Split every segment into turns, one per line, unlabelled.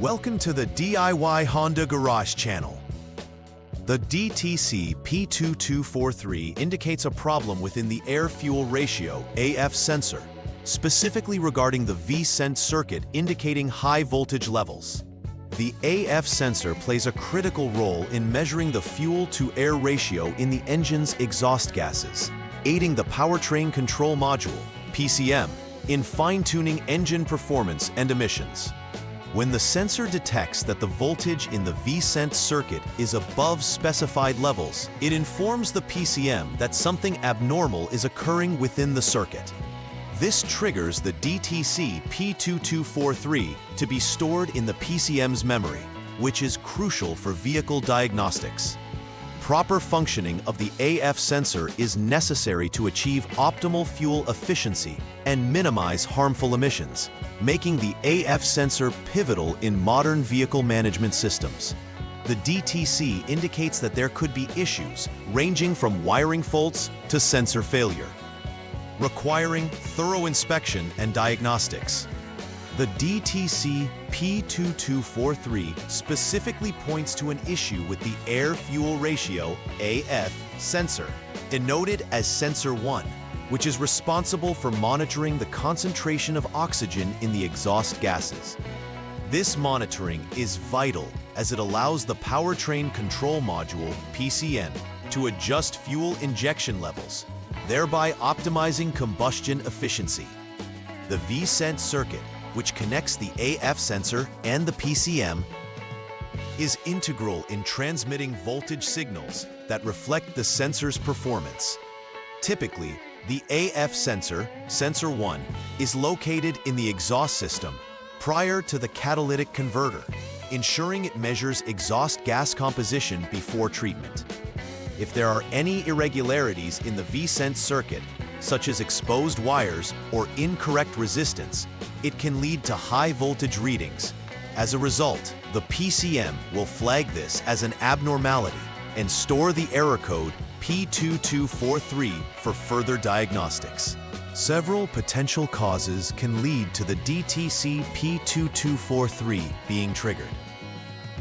Welcome to the DIY Honda Garage channel. The DTC P2243 indicates a problem within the air-fuel ratio AF sensor, specifically regarding the VCENT circuit indicating high voltage levels. The AF sensor plays a critical role in measuring the fuel-to-air ratio in the engine's exhaust gases, aiding the powertrain control module, PCM, in fine-tuning engine performance and emissions. When the sensor detects that the voltage in the VCENT circuit is above specified levels, it informs the PCM that something abnormal is occurring within the circuit. This triggers the DTC P2243 to be stored in the PCM's memory, which is crucial for vehicle diagnostics. Proper functioning of the AF sensor is necessary to achieve optimal fuel efficiency and minimize harmful emissions, making the AF sensor pivotal in modern vehicle management systems. The DTC indicates that there could be issues ranging from wiring faults to sensor failure, requiring thorough inspection and diagnostics. The DTC P2243 specifically points to an issue with the air-fuel ratio AF sensor, denoted as sensor 1, which is responsible for monitoring the concentration of oxygen in the exhaust gases. This monitoring is vital as it allows the powertrain control module, PCM, to adjust fuel injection levels, thereby optimizing combustion efficiency. The VCENT circuit, which connects the AF sensor and the PCM, is integral in transmitting voltage signals that reflect the sensor's performance. Typically, the AF sensor, sensor 1, is located in the exhaust system prior to the catalytic converter, ensuring it measures exhaust gas composition before treatment. If there are any irregularities in the VCENT circuit, such as exposed wires or incorrect resistance, it can lead to high voltage readings. As a result, the PCM will flag this as an abnormality and store the error code P2243 for further diagnostics. Several potential causes can lead to the DTC P2243 being triggered.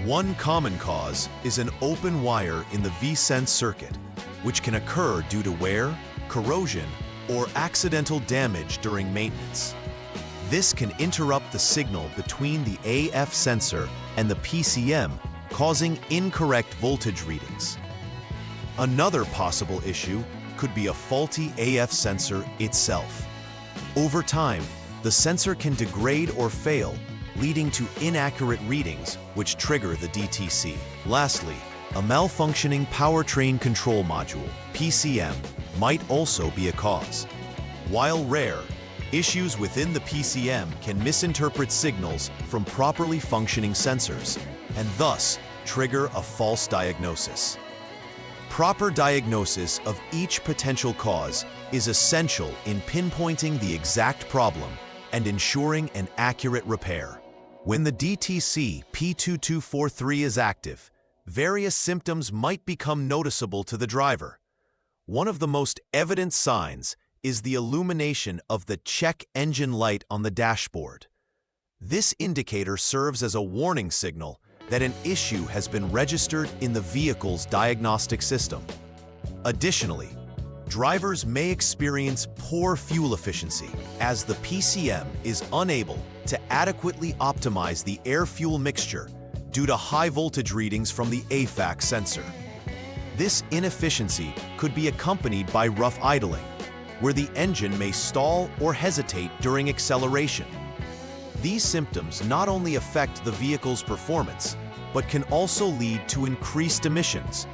One common cause is an open wire in the VCENT circuit, which can occur due to wear, corrosion, or accidental damage during maintenance. This can interrupt the signal between the AF sensor and the PCM, causing incorrect voltage readings. Another possible issue could be a faulty AF sensor itself. Over time, the sensor can degrade or fail, leading to inaccurate readings, which trigger the DTC. Lastly, a malfunctioning powertrain control module, PCM, might also be a cause. While rare, issues within the PCM can misinterpret signals from properly functioning sensors, and thus trigger a false diagnosis. Proper diagnosis of each potential cause is essential in pinpointing the exact problem and ensuring an accurate repair. When the DTC P2243 is active, various symptoms might become noticeable to the driver. One of the most evident signs is the illumination of the check engine light on the dashboard. This indicator serves as a warning signal that an issue has been registered in the vehicle's diagnostic system. Additionally, drivers may experience poor fuel efficiency as the PCM is unable to adequately optimize the air-fuel mixture due to high voltage readings from the AFAC sensor. This inefficiency could be accompanied by rough idling, where the engine may stall or hesitate during acceleration. These symptoms not only affect the vehicle's performance, but can also lead to increased emissions,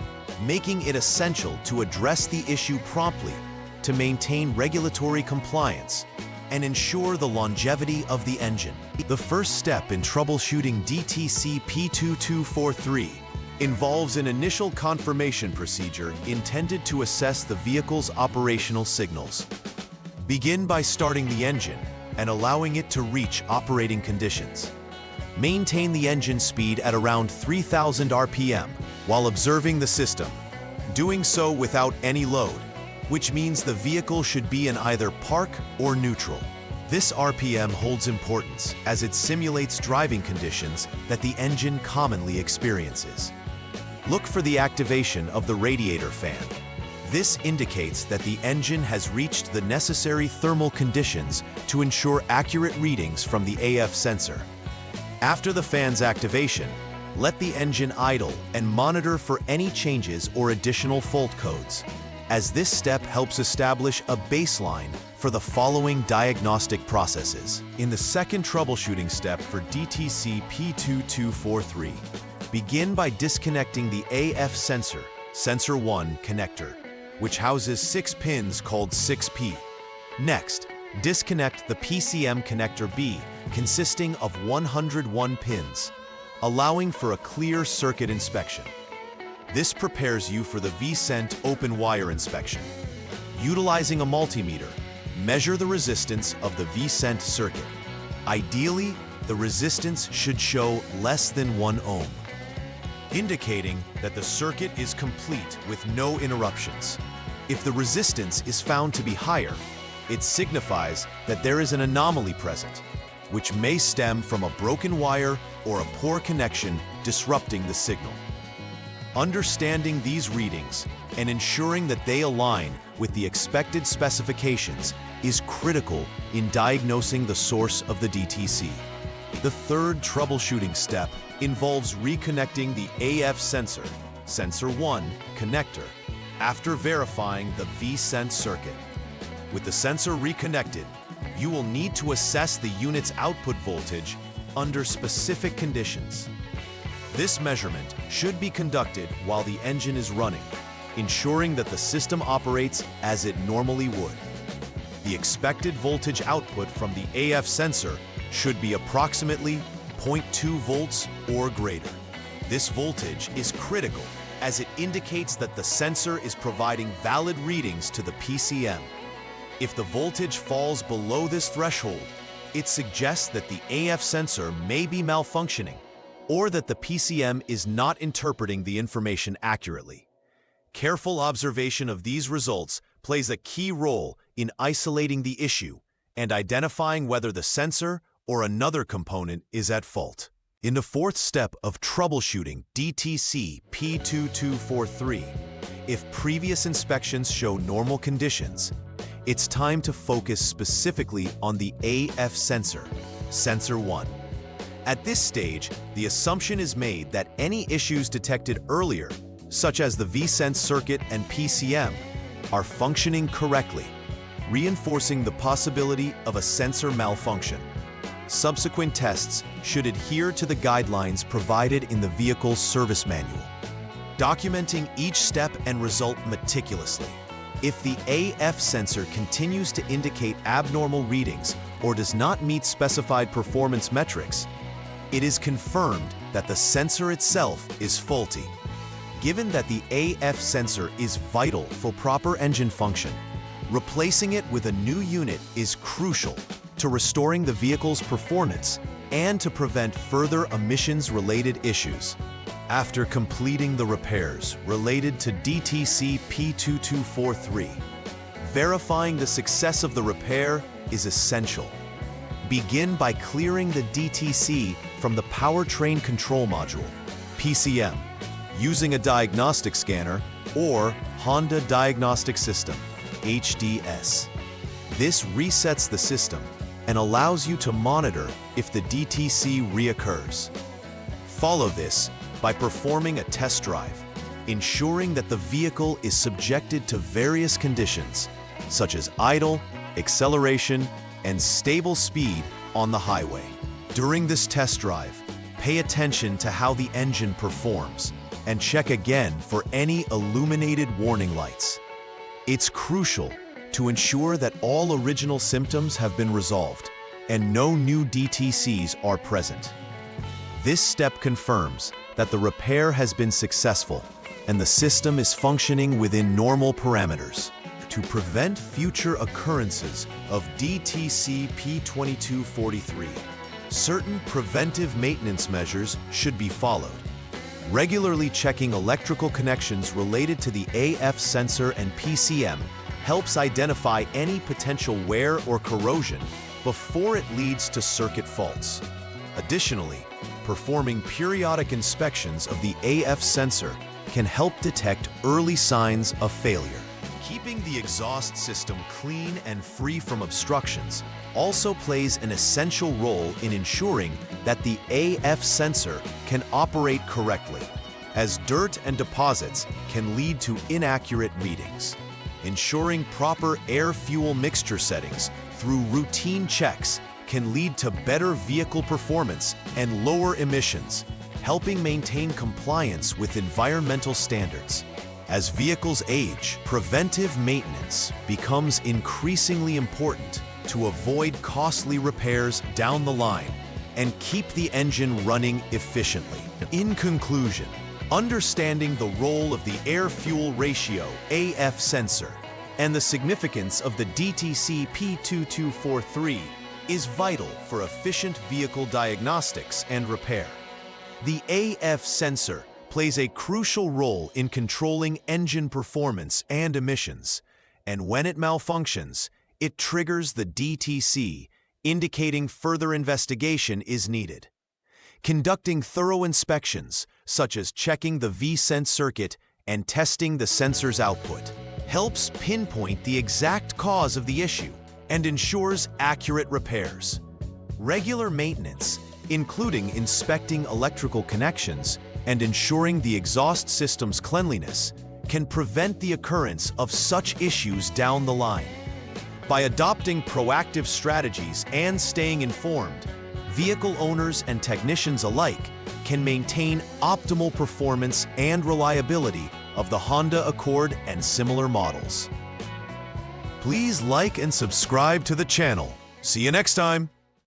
making it essential to address the issue promptly to maintain regulatory compliance and ensure the longevity of the engine. The first step in troubleshooting DTC P2243 involves an initial confirmation procedure intended to assess the vehicle's operational signals. Begin by starting the engine and allowing it to reach operating conditions. Maintain the engine speed at around 3,000 RPM while observing the system, doing so without any load, which means the vehicle should be in either park or neutral. This RPM holds importance as it simulates driving conditions that the engine commonly experiences. Look for the activation of the radiator fan. This indicates that the engine has reached the necessary thermal conditions to ensure accurate readings from the AF sensor. After the fan's activation, let the engine idle and monitor for any changes or additional fault codes, as this step helps establish a baseline for the following diagnostic processes. In the second troubleshooting step for DTC P2243, begin by disconnecting the AF sensor, Sensor 1 connector, which houses 6 pins called 6P. Next, disconnect the PCM connector B, consisting of 101 pins, allowing for a clear circuit inspection. This prepares you for the VCENT open wire inspection. Utilizing a multimeter, measure the resistance of the VCENT circuit. Ideally, the resistance should show less than 1 ohm, indicating that the circuit is complete with no interruptions. If the resistance is found to be higher, it signifies that there is an anomaly present, which may stem from a broken wire or a poor connection disrupting the signal. Understanding these readings and ensuring that they align with the expected specifications is critical in diagnosing the source of the DTC. The third troubleshooting step involves reconnecting the AF sensor, Sensor 1 connector, after verifying the VCENT circuit. With the sensor reconnected, you will need to assess the unit's output voltage under specific conditions. This measurement should be conducted while the engine is running, ensuring that the system operates as it normally would. The expected voltage output from the AF sensor should be approximately 0.2 volts or greater. This voltage is critical as it indicates that the sensor is providing valid readings to the PCM. If the voltage falls below this threshold, it suggests that the AF sensor may be malfunctioning or that the PCM is not interpreting the information accurately. Careful observation of these results plays a key role in isolating the issue and identifying whether the sensor or another component is at fault. In the fourth step of troubleshooting DTC P2243, if previous inspections show normal conditions, it's time to focus specifically on the AF sensor, Sensor 1. At this stage, the assumption is made that any issues detected earlier, such as the VCENT circuit and PCM, are functioning correctly, reinforcing the possibility of a sensor malfunction. Subsequent tests should adhere to the guidelines provided in the vehicle's service manual, documenting each step and result meticulously. If the AF sensor continues to indicate abnormal readings or does not meet specified performance metrics, it is confirmed that the sensor itself is faulty. Given that the AF sensor is vital for proper engine function, replacing it with a new unit is crucial to restoring the vehicle's performance and to prevent further emissions-related issues. After completing the repairs related to DTC P2243, verifying the success of the repair is essential. Begin by clearing the DTC from the powertrain control module, PCM, using a diagnostic scanner or Honda Diagnostic System, HDS. This resets the system and allows you to monitor if the DTC reoccurs. Follow this by performing a test drive, ensuring that the vehicle is subjected to various conditions, such as idle, acceleration, and stable speed on the highway. During this test drive, pay attention to how the engine performs and check again for any illuminated warning lights. It's crucial to ensure that all original symptoms have been resolved and no new DTCs are present. This step confirms that the repair has been successful and the system is functioning within normal parameters. To prevent future occurrences of DTC P2243, certain preventive maintenance measures should be followed. Regularly checking electrical connections related to the AF sensor and PCM helps identify any potential wear or corrosion before it leads to circuit faults. Additionally, performing periodic inspections of the AF sensor can help detect early signs of failure. Keeping the exhaust system clean and free from obstructions also plays an essential role in ensuring that the AF sensor can operate correctly, as dirt and deposits can lead to inaccurate readings. Ensuring proper air-fuel mixture settings through routine checks can lead to better vehicle performance and lower emissions, helping maintain compliance with environmental standards. As vehicles age, preventive maintenance becomes increasingly important to avoid costly repairs down the line and keep the engine running efficiently. In conclusion, understanding the role of the air-fuel ratio AF sensor and the significance of the DTC P2243 is vital for efficient vehicle diagnostics and repair. The AF sensor plays a crucial role in controlling engine performance and emissions, and when it malfunctions, it triggers the DTC, indicating further investigation is needed. Conducting thorough inspections, such as checking the VCENT circuit and testing the sensor's output, helps pinpoint the exact cause of the issue and ensures accurate repairs. Regular maintenance, including inspecting electrical connections and ensuring the exhaust system's cleanliness, can prevent the occurrence of such issues down the line. By adopting proactive strategies and staying informed, vehicle owners and technicians alike can maintain optimal performance and reliability of the Honda Accord and similar models. Please like and subscribe to the channel. See you next time.